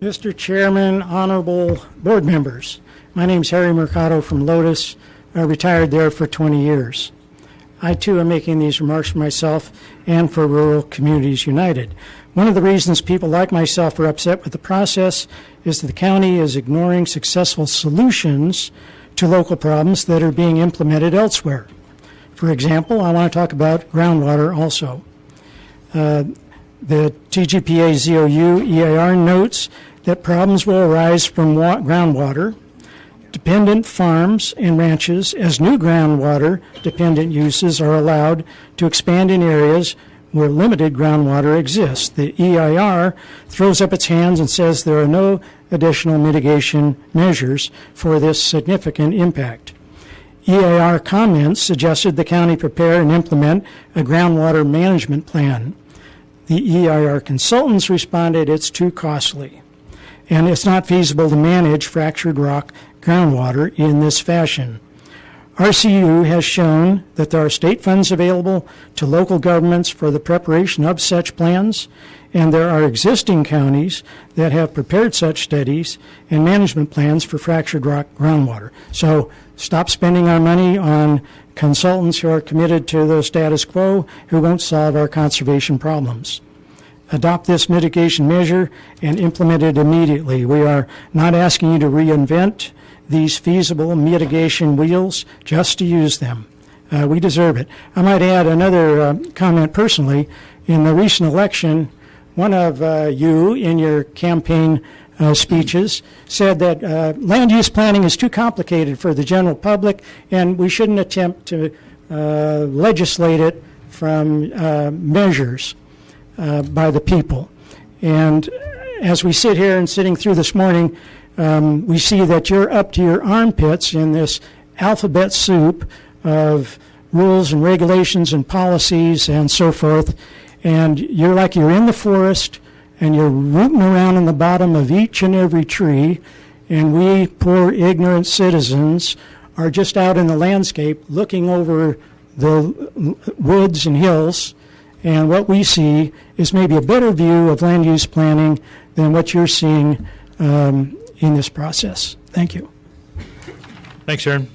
Mr. Chairman, honorable board members, my name is Harry Mercado from Lotus. I retired there for 20 years. I too am making these remarks for myself and for Rural Communities United. One of the reasons people like myself are upset with the process is that the county is ignoring successful solutions to local problems that are being implemented elsewhere. For example, I want to talk about groundwater also. The TGPA ZOU EIR notes that problems will arise from groundwater dependent farms and ranches as new groundwater dependent uses are allowed to expand in areas where limited groundwater exists. The EIR throws up its hands and says there are no additional mitigation measures for this significant impact. EIR comments suggested the county prepare and implement a groundwater management plan. The EIR consultants responded it's too costly and it's not feasible to manage fractured rock groundwater in this fashion. RCU has shown that there are state funds available to local governments for the preparation of such plans, and there are existing counties that have prepared such studies and management plans for fractured rock groundwater. So stop spending our money on consultants who are committed to the status quo who won't solve our conservation problems. Adopt this mitigation measure and implement it immediately. We are not asking you to reinvent these feasible mitigation wheels, just to use them. We deserve it. I might add another comment personally. In the recent election, one of you in your campaign speeches said that land use planning is too complicated for the general public and we shouldn't attempt to legislate it from measures by the people. And as we sit here and sitting through this morning, we see that you're up to your armpits in this alphabet soup of rules and regulations and policies and so forth, and you're like you're in the forest and you're rooting around in the bottom of each and every tree, and we poor ignorant citizens are just out in the landscape looking over the woods and hills, and what we see is maybe a better view of land use planning than what you're seeing in this process. Thank you. Thanks, Sharon.